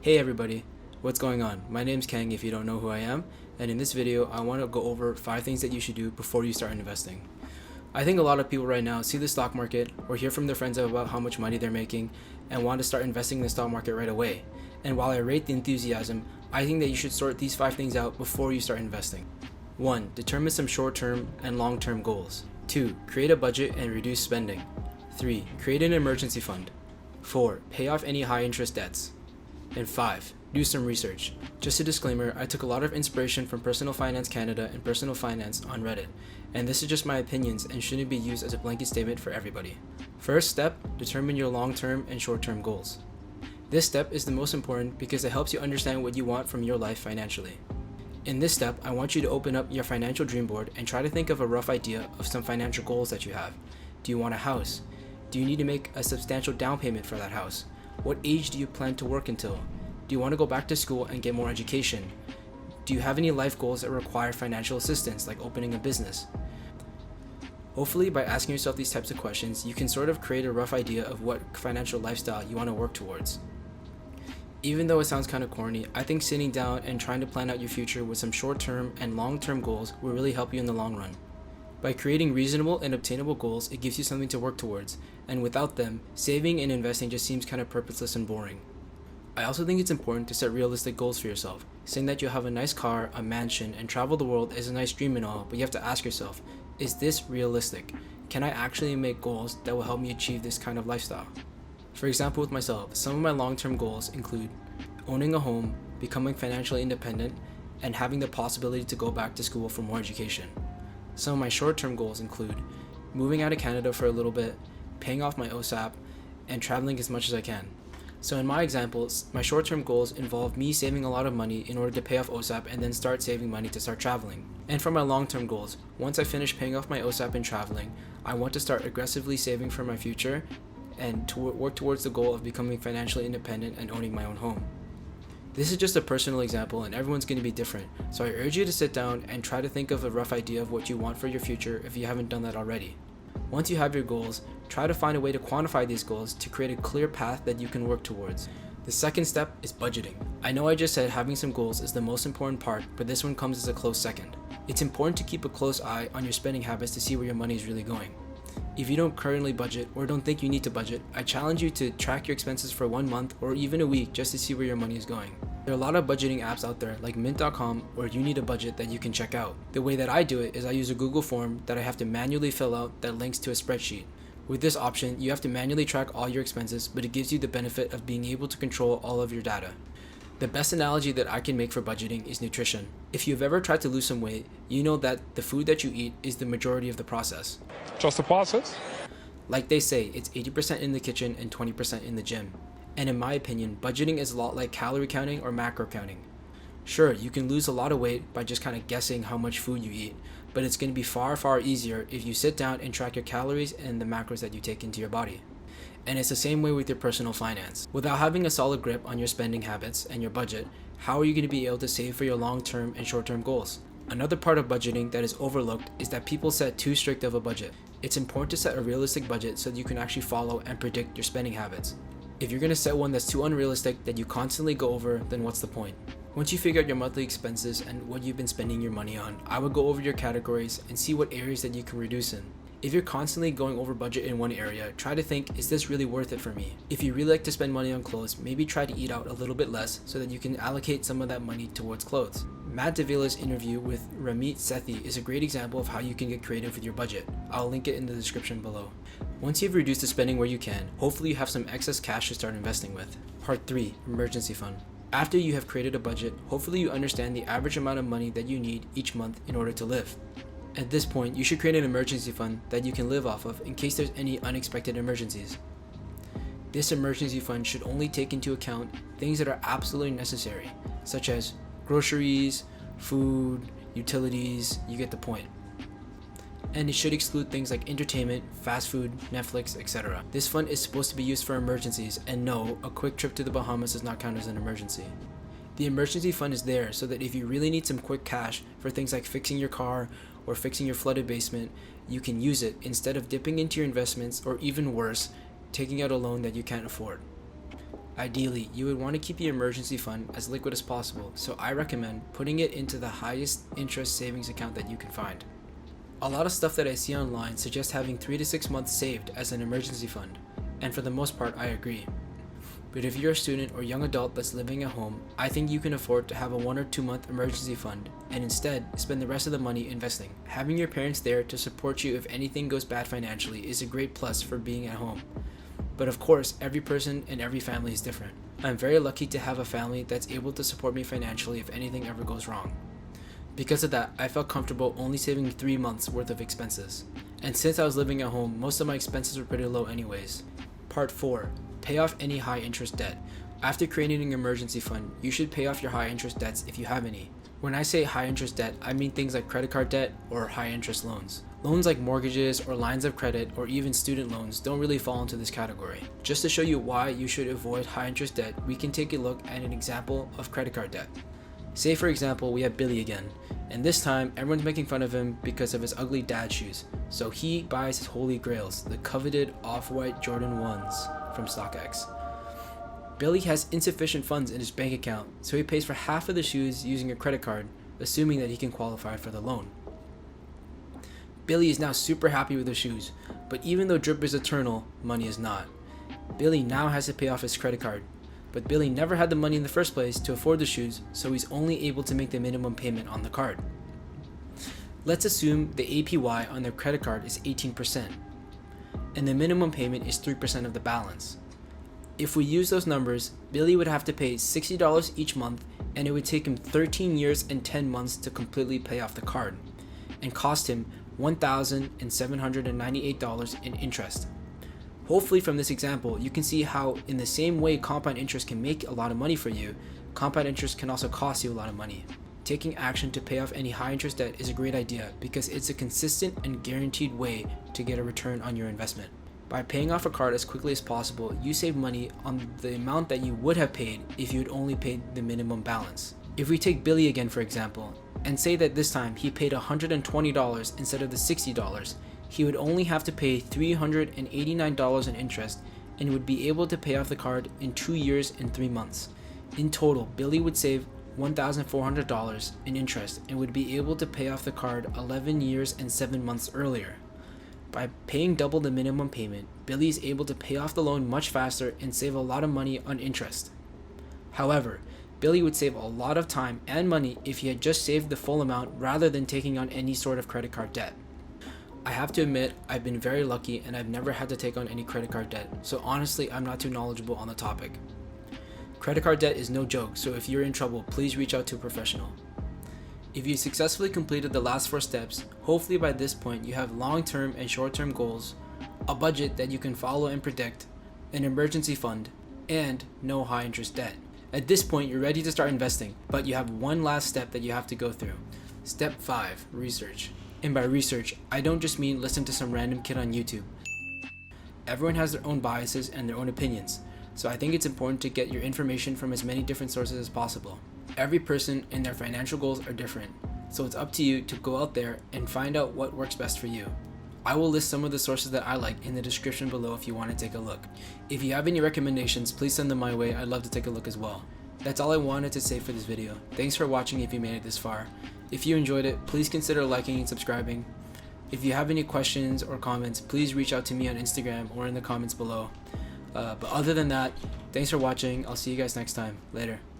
Hey everybody, what's going on? My name's Kang if you don't know who I am, and in this video I want to go over 5 things that you should do before you start investing. I think a lot of people right now see the stock market or hear from their friends about how much money they're making and want to start investing in the stock market right away. And while I rate the enthusiasm, I think that you should sort these 5 things out before you start investing. 1. Determine some short-term and long-term goals. 2. Create a budget and reduce spending. 3. Create an emergency fund. 4. Pay off any high-interest debts. And 5. Do some research. Just a disclaimer, I took a lot of inspiration from Personal Finance Canada and Personal Finance on Reddit, and this is just my opinions and shouldn't be used as a blanket statement for everybody. First step, determine your long-term and short-term goals. This step is the most important because it helps you understand what you want from your life financially. In this step, I want you to open up your financial dream board and try to think of a rough idea of some financial goals that you have. Do you want a house? Do you need to make a substantial down payment for that house? What age do you plan to work until? Do you want to go back to school and get more education? Do you have any life goals that require financial assistance, like opening a business? Hopefully, by asking yourself these types of questions, you can sort of create a rough idea of what financial lifestyle you want to work towards. Even though it sounds kind of corny, I think sitting down and trying to plan out your future with some short-term and long-term goals will really help you in the long run. By creating reasonable and obtainable goals, it gives you something to work towards, and without them, saving and investing just seems kind of purposeless and boring. I also think it's important to set realistic goals for yourself. Saying that you'll have a nice car, a mansion, and travel the world is a nice dream and all, but you have to ask yourself, is this realistic? Can I actually make goals that will help me achieve this kind of lifestyle? For example, with myself, some of my long-term goals include owning a home, becoming financially independent, and having the possibility to go back to school for more education. Some of my short-term goals include moving out of Canada for a little bit, paying off my OSAP, and traveling as much as I can. So in my examples, my short-term goals involve me saving a lot of money in order to pay off OSAP and then start saving money to start traveling. And for my long-term goals, once I finish paying off my OSAP and traveling, I want to start aggressively saving for my future and to work towards the goal of becoming financially independent and owning my own home. This is just a personal example and everyone's going to be different, so I urge you to sit down and try to think of a rough idea of what you want for your future if you haven't done that already. Once you have your goals, try to find a way to quantify these goals to create a clear path that you can work towards. The second step is budgeting. I know I just said having some goals is the most important part, but this one comes as a close second. It's important to keep a close eye on your spending habits to see where your money is really going. If you don't currently budget or don't think you need to budget, I challenge you to track your expenses for 1 month or even a week just to see where your money is going. There are a lot of budgeting apps out there like mint.com or You Need a Budget that you can check out. The way that I do it is I use a Google form that I have to manually fill out that links to a spreadsheet. With this option, you have to manually track all your expenses, but it gives you the benefit of being able to control all of your data. The best analogy that I can make for budgeting is nutrition. If you've ever tried to lose some weight, you know that the food that you eat is the majority of the process. Just the process? Like they say, it's 80% in the kitchen and 20% in the gym. And in my opinion, budgeting is a lot like calorie counting or macro counting. Sure, you can lose a lot of weight by just kind of guessing how much food you eat, but it's going to be far easier if you sit down and track your calories and the macros that you take into your body. And it's the same way with your personal finance. Without having a solid grip on your spending habits and your budget, how are you going to be able to save for your long-term and short-term goals? Another part of budgeting that is overlooked is that people set too strict of a budget. It's important to set a realistic budget so that you can actually follow and predict your spending habits. If you're going to set one that's too unrealistic that you constantly go over, then what's the point? Once you figure out your monthly expenses and what you've been spending your money on, I would go over your categories and see what areas that you can reduce in. If you're constantly going over budget in one area, try to think, is this really worth it for me? If you really like to spend money on clothes, maybe try to eat out a little bit less so that you can allocate some of that money towards clothes. Matt Davila's interview with Ramit Sethi is a great example of how you can get creative with your budget. I'll link it in the description below. Once you've reduced the spending where you can, hopefully you have some excess cash to start investing with. Part 3. Emergency Fund. After you have created a budget, hopefully you understand the average amount of money that you need each month in order to live. At this point, you should create an emergency fund that you can live off of in case there's any unexpected emergencies. This emergency fund should only take into account things that are absolutely necessary, such as groceries, food, utilities, you get the point. And it should exclude things like entertainment, fast food, Netflix, etc. This fund is supposed to be used for emergencies, and no, a quick trip to the Bahamas does not count as an emergency. The emergency fund is there so that if you really need some quick cash for things like fixing your car or fixing your flooded basement, you can use it instead of dipping into your investments or even worse, taking out a loan that you can't afford. Ideally, you would want to keep your emergency fund as liquid as possible, so I recommend putting it into the highest interest savings account that you can find. A lot of stuff that I see online suggests having 3 to 6 months saved as an emergency fund, and for the most part I agree. But if you're a student or young adult that's living at home, I think you can afford to have a 1 or 2 month emergency fund and instead spend the rest of the money investing. Having your parents there to support you if anything goes bad financially is a great plus for being at home. But of course, every person and every family is different. I'm very lucky to have a family that's able to support me financially if anything ever goes wrong. Because of that, I felt comfortable only saving 3 months worth of expenses. And since I was living at home, most of my expenses were pretty low anyways. Part 4. Pay off any high interest debt. After creating an emergency fund, you should pay off your high interest debts if you have any. When I say high interest debt, I mean things like credit card debt or high interest loans. Loans like mortgages or lines of credit or even student loans don't really fall into this category. Just to show you why you should avoid high interest debt, we can take a look at an example of credit card debt. Say for example, we have Billy again, and this time everyone's making fun of him because of his ugly dad shoes. So he buys his holy grails, the coveted off-white Jordan 1s from StockX. Billy has insufficient funds in his bank account, so he pays for half of the shoes using a credit card, assuming that he can qualify for the loan. Billy is now super happy with the shoes, but even though drip is eternal, money is not. Billy now has to pay off his credit card, but Billy never had the money in the first place to afford the shoes, so he's only able to make the minimum payment on the card. Let's assume the APY on their credit card is 18%, and the minimum payment is 3% of the balance. If we use those numbers, Billy would have to pay $60 each month, and it would take him 13 years and 10 months to completely pay off the card, and cost him $1,798 in interest. Hopefully from this example, you can see how in the same way compound interest can make a lot of money for you, compound interest can also cost you a lot of money. Taking action to pay off any high interest debt is a great idea because it's a consistent and guaranteed way to get a return on your investment. By paying off a card as quickly as possible, you save money on the amount that you would have paid if you had only paid the minimum balance. If we take Billy again for example, and say that this time he paid $120 instead of the $60, he would only have to pay $389 in interest and would be able to pay off the card in 2 years and 3 months. In total, Billy would save $1,400 in interest and would be able to pay off the card 11 years and 7 months earlier. By paying double the minimum payment, Billy is able to pay off the loan much faster and save a lot of money on interest. However, Billy would save a lot of time and money if he had just saved the full amount rather than taking on any sort of credit card debt. I have to admit, I've been very lucky and I've never had to take on any credit card debt, so honestly I'm not too knowledgeable on the topic. Credit card debt is no joke, so if you're in trouble, please reach out to a professional. If you successfully completed the last 4 steps, hopefully by this point you have long-term and short-term goals, a budget that you can follow and predict, an emergency fund, and no high interest debt. At this point you're ready to start investing, but you have one last step that you have to go through. Step 5, research. And by research, I don't just mean listen to some random kid on YouTube. Everyone has their own biases and their own opinions, so I think it's important to get your information from as many different sources as possible. Every person and their financial goals are different, so it's up to you to go out there and find out what works best for you. I will list some of the sources that I like in the description below if you want to take a look. If you have any recommendations, please send them my way. I'd love to take a look as well. That's all I wanted to say for this video. Thanks for watching if you made it this far. If you enjoyed it, please consider liking and subscribing. If you have any questions or comments, please reach out to me on Instagram or in the comments below. But other than that, thanks for watching. I'll see you guys next time. Later.